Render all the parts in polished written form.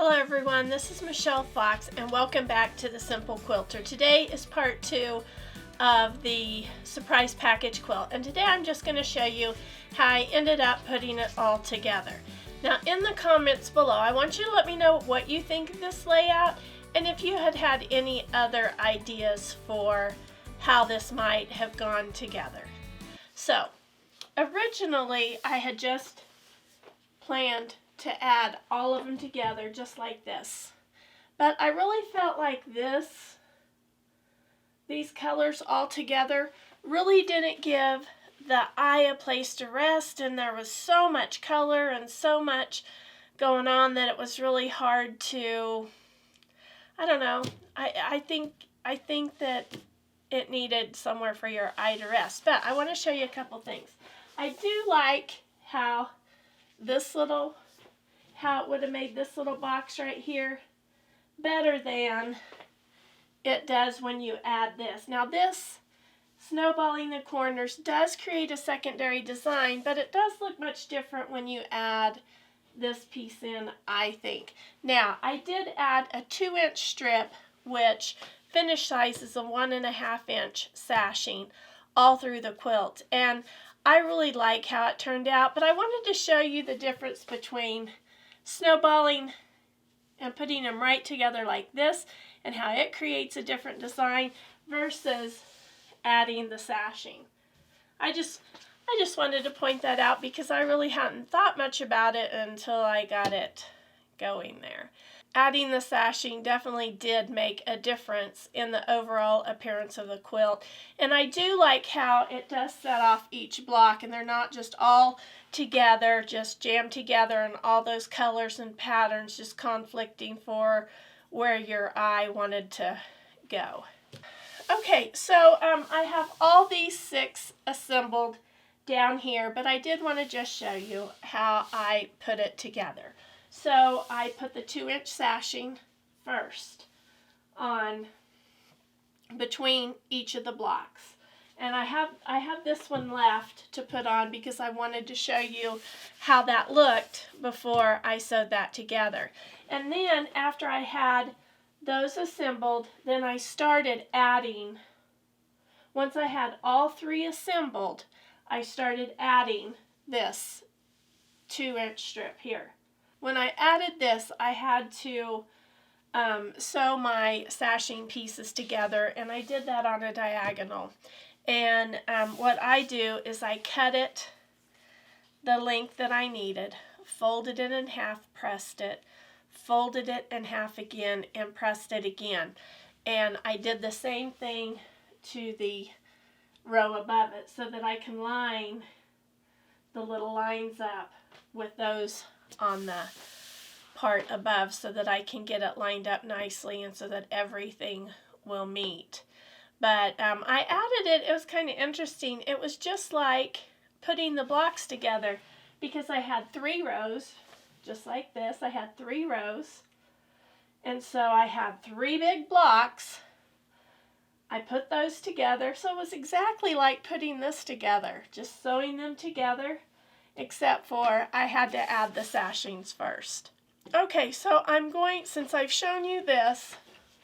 Hello everyone, this is Michelle Fox and welcome back to The Simple Quilter. Today is part 2 of the surprise package quilt, and today I'm just going to show you how I ended up putting it all together. Now in the comments below, I want you to let me know what you think of this layout and if you had any other ideas for how this might have gone together. So originally I had just planned to add all of them together just like this, but I really felt like these colors all together really didn't give the eye a place to rest, and there was so much color and so much going on that it was really hard to, I don't know, I think that it needed somewhere for your eye to rest. But I want to show you a couple things. I do like how it would have made this little box right here better than it does when you add this. Now this snowballing the corners does create a secondary design, but it does look much different when you add this piece in, I think. Now I did add a 2-inch strip, which finished size is a 1.5-inch sashing all through the quilt, and I really like how it turned out. But I wanted to show you the difference between snowballing and putting them right together like this and how it creates a different design versus adding the sashing. I just wanted to point that out because I really hadn't thought much about it until I got it going there. Adding the sashing definitely did make a difference in the overall appearance of the quilt, and I do like how it does set off each block and they're not just all together, just jammed together, and all those colors and patterns just conflicting for where your eye wanted to go. Okay, so I have all these 6 assembled down here, but I did want to just show you how I put it together. So I put the 2-inch sashing first on between each of the blocks. And I have this one left to put on because I wanted to show you how that looked before I sewed that together. And then after I had those assembled, then I started adding, once I had all 3 assembled, I started adding this 2-inch strip here. When I added this, I had to sew my sashing pieces together, and I did that on a diagonal. And what I do is I cut it the length that I needed, folded it in half, pressed it, folded it in half again, and pressed it again. And I did the same thing to the row above it so that I can line the little lines up with those on the part above so that I can get it lined up nicely and so that everything will meet. But I added it, it was kind of interesting. It was just like putting the blocks together because I had 3 rows, just like this. I had 3 rows, and so I had 3 big blocks. I put those together, so it was exactly like putting this together, just sewing them together, except for I had to add the sashings first. Okay, so since I've shown you this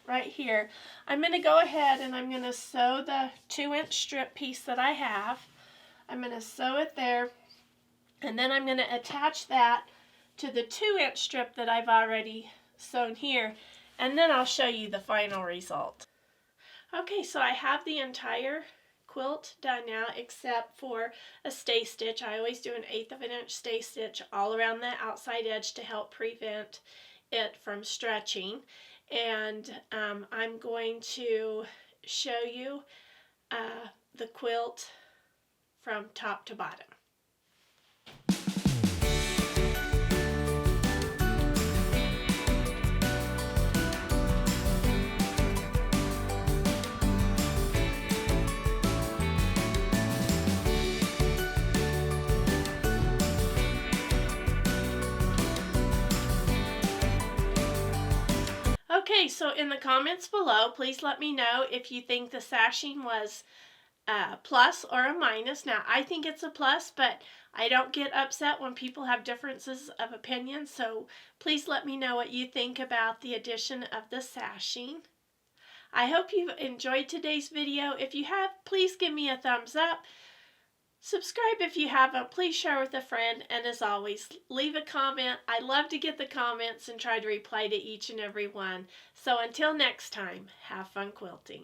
right here, I'm going to go ahead and I'm going to sew the 2-inch strip piece that I have. I'm going to sew it there, and then I'm going to attach that to the 2-inch strip that I've already sewn here, and then I'll show you the final result. Okay, so I have the entire quilt done now except for a stay stitch. I always do an 1/8 of an inch stay stitch all around the outside edge to help prevent it from stretching. And I'm going to show you the quilt from top to bottom. Okay, so in the comments below, please let me know if you think the sashing was a plus or a minus. Now, I think it's a plus, but I don't get upset when people have differences of opinion, so please let me know what you think about the addition of the sashing. I hope you've enjoyed today's video. If you have, please give me a thumbs up. Subscribe if you haven't. Please share with a friend. And as always, leave a comment. I love to get the comments and try to reply to each and every one. So until next time, have fun quilting.